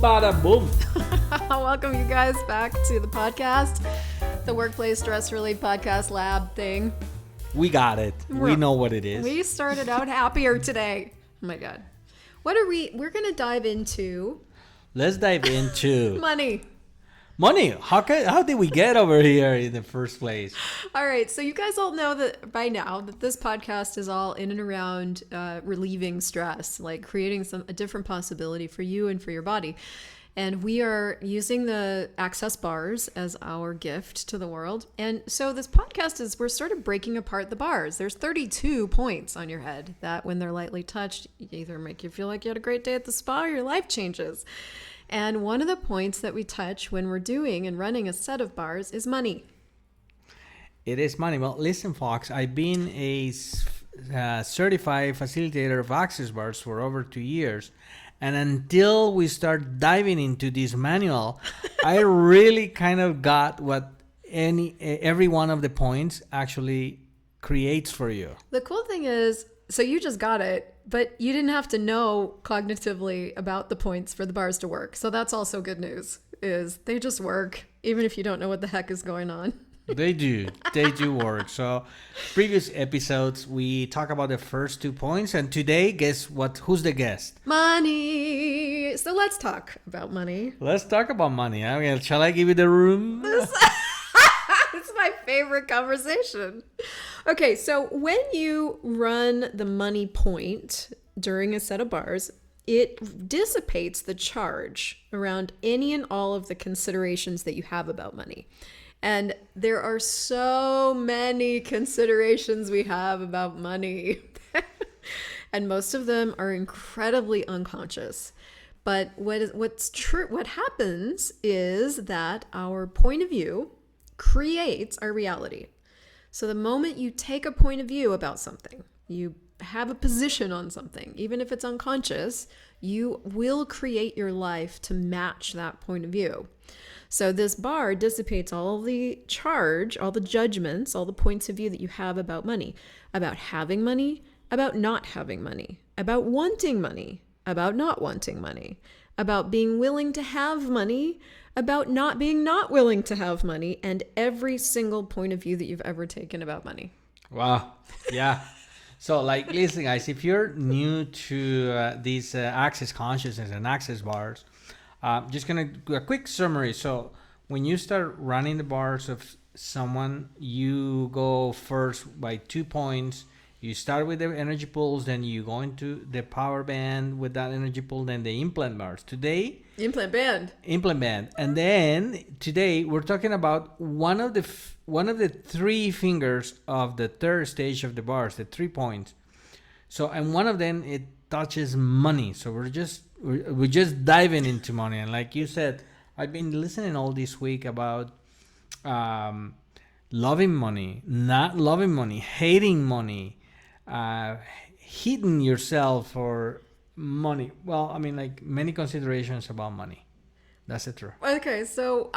bada boom. Welcome you guys back to the podcast, the Workplace Stress Relief Podcast Lab thing. We got it. We know what it is. We started out happier today. Oh my God. We're going to dive into... Let's dive into... money. Money. How did we get over here in the first place? All right. So you guys all know that by now that this podcast is all in and around relieving stress, like creating a different possibility for you and for your body. And we are using the Access bars as our gift to the world. And so this podcast we're sort of breaking apart the bars. There's 32 points on your head that when they're lightly touched, either make you feel like you had a great day at the spa or your life changes. And one of the points that we touch when we're doing and running a set of bars is money. It is money. Well, listen, Fox, I've been a certified facilitator of Access bars for over 2 years. And until we start diving into this manual, I really kind of got what every one of the points actually creates for you. The cool thing is, so you just got it, but you didn't have to know cognitively about the points for the bars to work. So that's also good news, is they just work, even if you don't know what the heck is going on. They do work. So previous episodes, we talk about the first 2 points. And today, guess what? Who's the guest? Money. So let's talk about money. Let's talk about money. I mean, shall I give you the room? It's my favorite conversation. Okay, so when you run the money point during a set of bars, it dissipates the charge around any and all of the considerations that you have about money. And there are so many considerations we have about money. And most of them are incredibly unconscious. But what happens is that our point of view creates our reality. So the moment you take a point of view about something, you have a position on something, even if it's unconscious, you will create your life to match that point of view. So this bar dissipates all the charge, all the judgments, all the points of view that you have about money, about having money, about not having money, about wanting money, about not wanting money, about being willing to have money, about not being not willing to have money, and every single point of view that you've ever taken about money. Wow. Yeah. So, listen, guys, if you're new to these Access consciousness and Access bars, just going to do a quick summary. So when you start running the bars of someone, you go first by 2 points. You start with the energy pulse, then you go into the power band with that energy pull, then the implant bars. Implant band. And then today we're talking about one of the 3 fingers of the third stage of the bars, the 3 points. So, and one of them, it touches money. So we're just diving into money. And like you said, I've been listening all this week about loving money, not loving money, hating money, hitting yourself for money. Well, I mean, like many considerations about money. That's the truth. Okay, so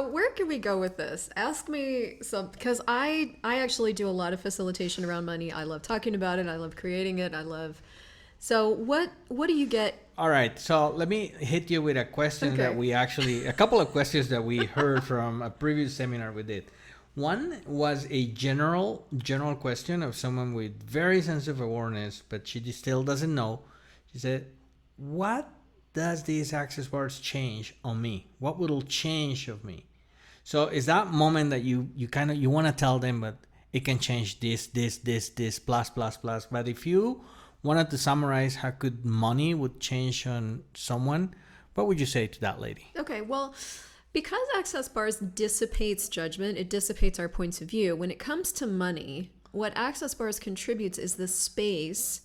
where can we go with this? Ask me some, because I actually do a lot of facilitation around money. I love talking about it. I love creating it. So what do you get? All right, so let me hit you with a question that a couple of questions that we heard from a previous seminar we did. One was a general question of someone with very sensitive awareness, but she still doesn't know. She said, what does these Access bars change on me? What will change of me? So is that moment that you want to tell them, but it can change this, plus. But if you wanted to summarize how could money would change on someone, what would you say to that lady? Okay, well, because Access bars dissipates judgment, it dissipates our points of view. When it comes to money, what Access bars contributes is the space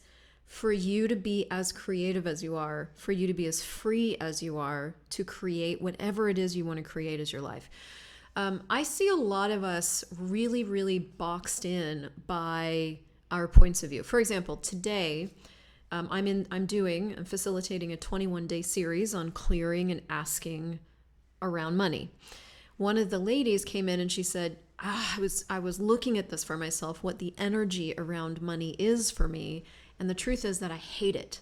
for you to be as creative as you are, for you to be as free as you are, to create whatever it is you want to create as your life. I see a lot of us really, really boxed in by our points of view. For example, today, I'm facilitating a 21-day series on clearing and asking around money. One of the ladies came in and she said, I was looking at this for myself, what the energy around money is for me. And the truth is that I hate it.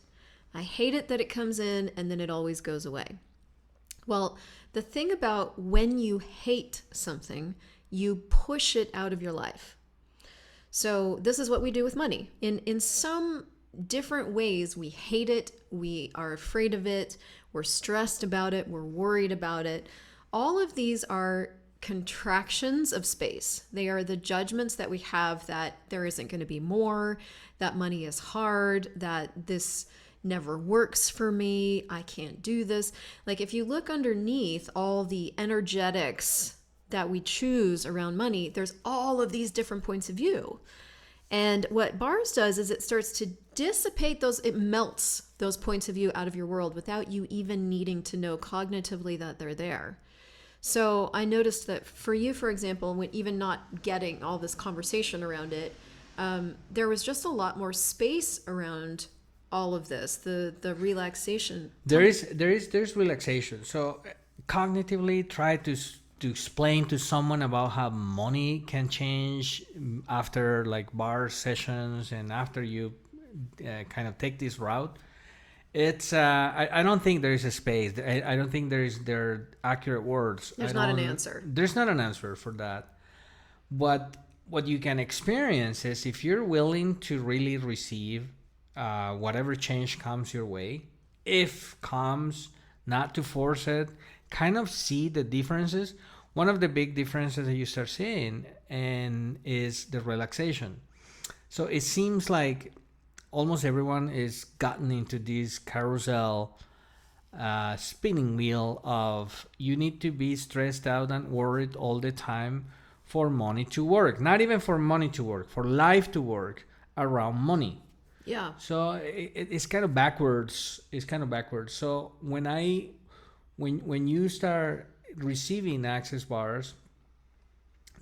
I hate it that it comes in and then it always goes away. Well, the thing about when you hate something, you push it out of your life. So this is what we do with money. In some different ways, we hate it, we are afraid of it, we're stressed about it, we're worried about it. All of these are contractions of space. They are the judgments that we have that there isn't going to be more, that money is hard, that this never works for me, I can't do this. Like if you look underneath all the energetics that we choose around money, there's all of these different points of view. And what bars does is it starts to dissipate those, it melts those points of view out of your world without you even needing to know cognitively that they're there. So I noticed that for you, for example, when even not getting all this conversation around it, there was just a lot more space around all of this, the relaxation. There's relaxation. So cognitively try to explain to someone about how money can change after like bar sessions and after you kind of take this route. It's I don't think there is a space. I don't think there are accurate words. There's not an answer. There's not an answer for that. But what you can experience is if you're willing to really receive whatever change comes your way, if comes, not to force it, kind of see the differences. One of the big differences that you start seeing and is the relaxation. So it seems like almost everyone is gotten into this carousel spinning wheel of you need to be stressed out and worried all the time for money to work. Not even for money to work, for life to work around money. Yeah. So it's kind of backwards. It's kind of backwards. So when you start receiving access bars,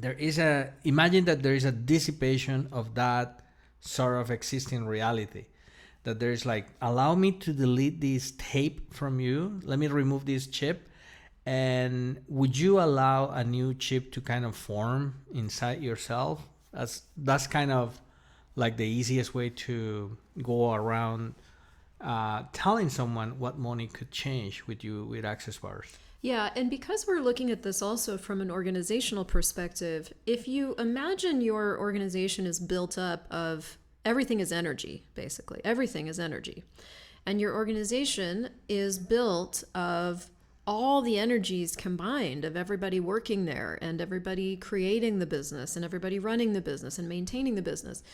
imagine that there is a dissipation of that sort of existing reality, that there's like, allow me to delete this tape from you, let me remove this chip, and would you allow a new chip to kind of form inside yourself? That's kind of like the easiest way to go around telling someone what money could change with you with access bars. Yeah, and because we're looking at this also from an organizational perspective, if you imagine your organization is built up of everything is energy, basically. Everything is energy. And your organization is built of all the energies combined of everybody working there and everybody creating the business and everybody running the business and maintaining the business.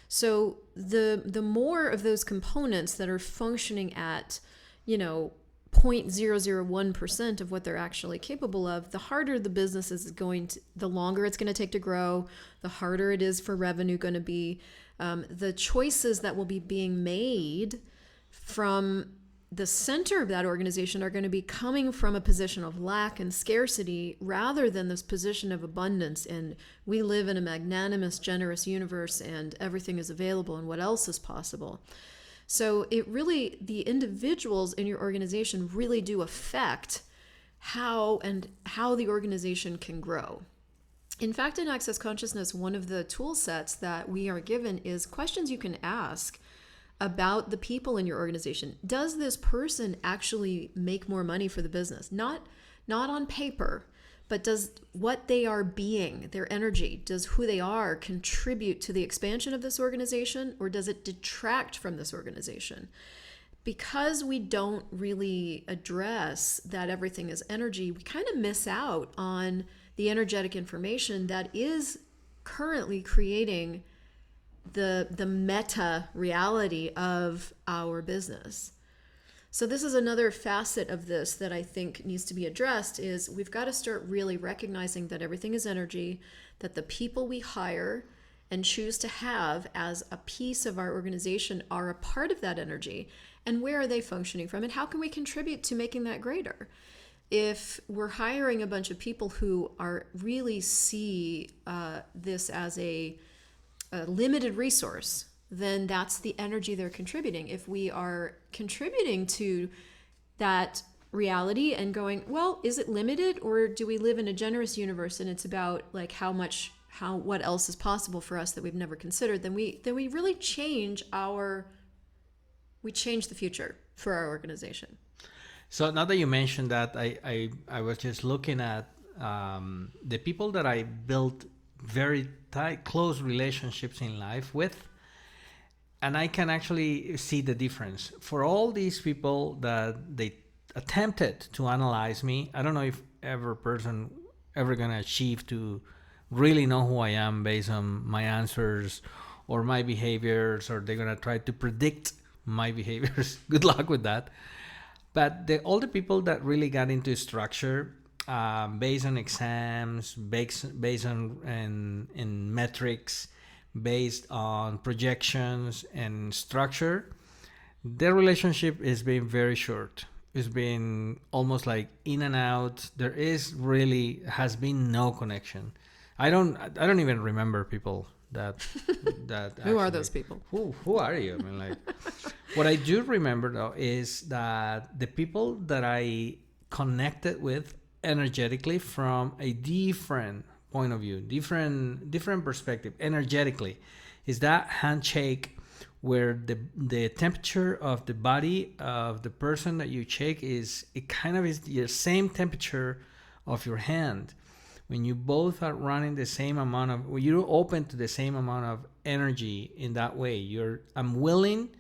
So the more of those components that are functioning at, 0.001% of what they're actually capable of, the harder the business is the longer it's going to take to grow, the harder it is for revenue going to be. The choices that will be being made from the center of that organization are going to be coming from a position of lack and scarcity rather than this position of abundance. And we live in a magnanimous, generous universe and everything is available and what else is possible. So the individuals in your organization really do affect how the organization can grow. In fact, in Access Consciousness, one of the tool sets that we are given is questions you can ask about the people in your organization. Does this person actually make more money for the business? Not on paper, but does what they are being, their energy, does who they are contribute to the expansion of this organization, or does it detract from this organization? Because we don't really address that everything is energy, we kind of miss out on the energetic information that is currently creating the meta reality of our business. So this is another facet of this that I think needs to be addressed, is we've got to start really recognizing that everything is energy, that the people we hire and choose to have as a piece of our organization are a part of that energy, and where are they functioning from, and how can we contribute to making that greater? If we're hiring a bunch of people who are really see this as a limited resource, then that's the energy they're contributing. If we are contributing to that reality and going, well, is it limited, or do we live in a generous universe and it's about like what else is possible for us that we've never considered, then we really change the future for our organization. So now that you mentioned that, I was just looking at the people that I built very tight, close relationships in life with, and I can actually see the difference. For all these people that they attempted to analyze me, I don't know if ever person ever gonna achieve to really know who I am based on my answers or my behaviors, or they're gonna try to predict my behaviors. Good luck with that. But all the people that really got into structure, based on exams, based on in metrics, based on projections and structure, their relationship is being very short. It's been almost like in and out. There is really has been no connection. I don't even remember people that Who are those people? Who are you? I mean, like, what I do remember though is that the people that I connected with energetically from a different point of view, different perspective, energetically, is that handshake where the temperature of the body of the person that you shake is, it kind of is the same temperature of your hand. When you both are running the same amount of, when you're open to the same amount of energy in that way, I'm willing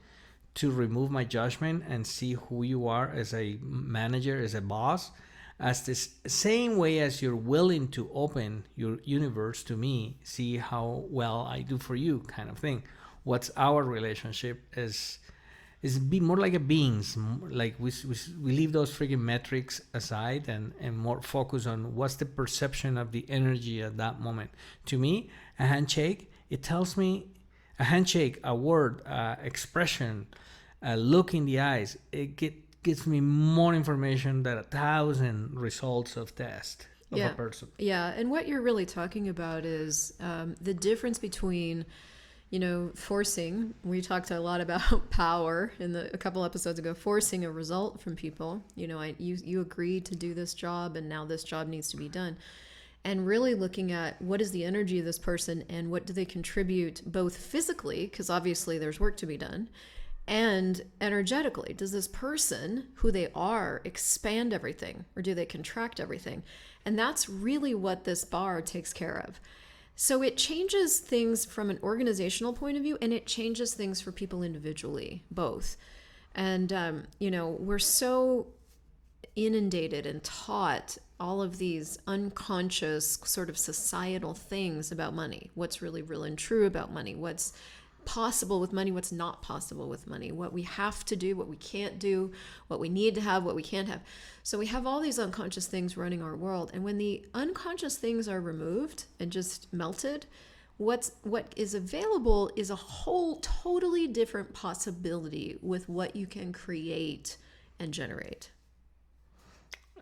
to remove my judgment and see who you are as a manager, as a boss, as this same way as you're willing to open your universe to me, see how well I do for you, kind of thing. What's our relationship is be more like a beings, like we leave those freaking metrics aside and more focus on what's the perception of the energy at that moment. To me, a handshake, it tells me, a handshake, a word, expression, a look in the eyes, it gives me more information than 1,000 results of test of a person. Yeah, and what you're really talking about is the difference between, forcing. We talked a lot about power in a couple episodes ago, forcing a result from people. You agreed to do this job, and now this job needs to be done. And really looking at what is the energy of this person and what do they contribute, both physically, because obviously there's work to be done, and energetically. Does this person, who they are, expand everything, or do they contract everything? And that's really what this bar takes care of. So it changes things from an organizational point of view, and it changes things for people individually, both. And, we're so inundated and taught all of these unconscious sort of societal things about money. What's really real and true about money? What's possible with money? What's not possible with money? What we have to do, what we can't do, what we need to have, what we can't have. So we have all these unconscious things running our world. And when the unconscious things are removed and just melted, what is available is a whole totally different possibility with what you can create and generate.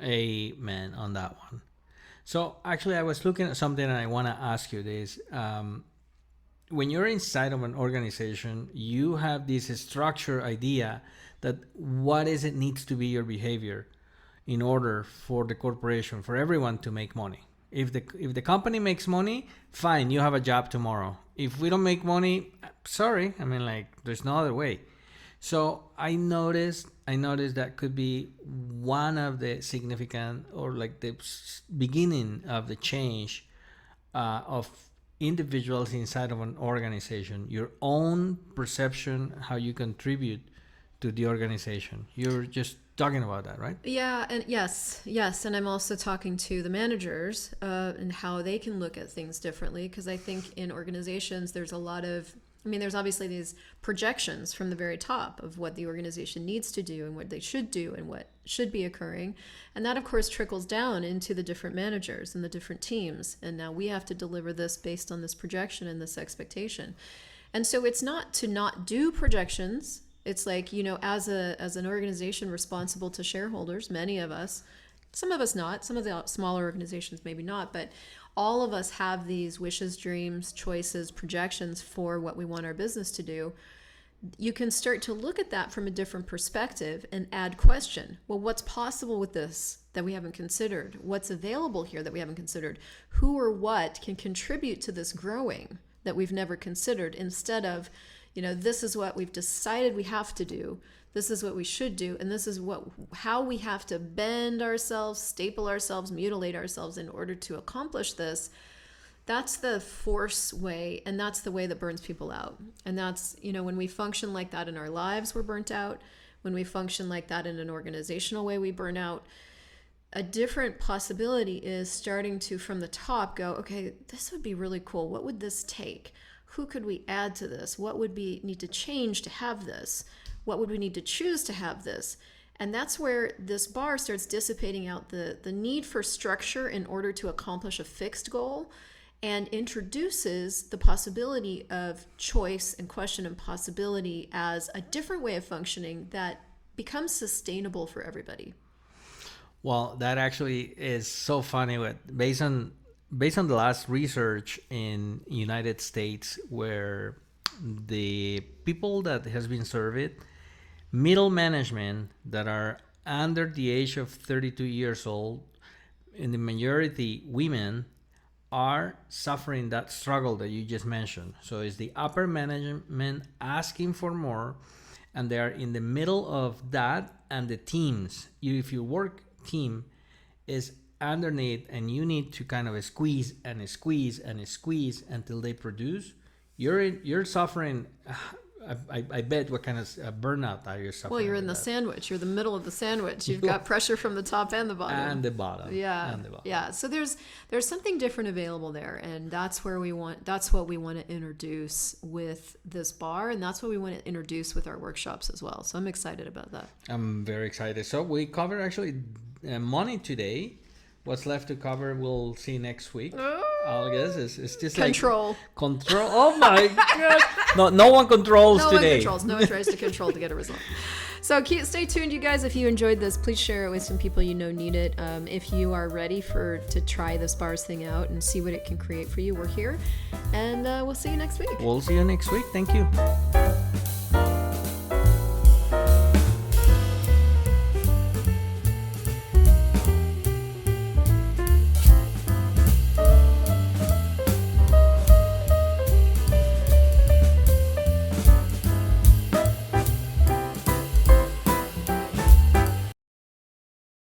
Amen on that one. So actually, I was looking at something and I want to ask you this. When you're inside of an organization, you have this structure idea that what is it needs to be your behavior in order for the corporation, for everyone to make money. If the company makes money, fine, you have a job tomorrow. If we don't make money, sorry, I mean, like, there's no other way. So I noticed that could be one of the significant, or like the beginning of the change of individuals inside of an organization, your own perception, how you contribute to the organization. You're just talking about that, right? Yeah, and yes, and I'm also talking to the managers and how they can look at things differently, because I think in organizations there's a lot of, there's obviously these projections from the very top of what the organization needs to do and what they should do and what should be occurring. And that, of course, trickles down into the different managers and the different teams. And now we have to deliver this based on this projection and this expectation. And so it's not to not do projections. It's like, as an organization responsible to shareholders, many of us, some of us not, some of the smaller organizations maybe not, but all of us have these wishes, dreams, choices, projections for what we want our business to do. You can start to look at that from a different perspective and add question. Well, what's possible with this that we haven't considered? What's available here that we haven't considered? Who or what can contribute to this growing that we've never considered, instead of, this is what we've decided we have to do. this is what we should do, and this is how we have to bend ourselves, staple ourselves, mutilate ourselves in order to accomplish this. That's the force way, and that's the way that burns people out. And that's, when we function like that in our lives, we're burnt out. When we function like that in an organizational way, we burn out. A different possibility is starting to, from the top, go, okay, this would be really cool. What would this take? Who could we add to this? What would we need to change to have this? What would we need to choose to have this? And that's where this bar starts dissipating out the need for structure in order to accomplish a fixed goal, and introduces the possibility of choice and question and possibility as a different way of functioning that becomes sustainable for everybody. Well, that actually is so funny. Based on the last research in United States, where the people that has been surveyed, middle management that are under the age of 32 years old, in the majority women, are suffering that struggle that you just mentioned. So it's the upper management asking for more, and they are in the middle of that, and the teams. If your work team is underneath and you need to kind of squeeze and squeeze and squeeze until they produce, you're suffering. I bet what kind of burnout are you suffering? Well, you're in the sandwich. You're the middle of the sandwich. You've got pressure from the top and the bottom. And the bottom. Yeah. And the bottom. Yeah. So there's something different available there, and that's what we want to introduce with this bar, and that's what we want to introduce with our workshops as well. So I'm excited about that. I'm very excited. So we covered actually money today. What's left to cover, we'll see next week. I guess it's just control. Control. Oh my God! No one controls today. No one tries to control to get a result. So stay tuned, you guys. If you enjoyed this, please share it with some people you know need it. If you are ready to try this bars thing out and see what it can create for you, we're here, and we'll see you next week. We'll see you next week. Thank you.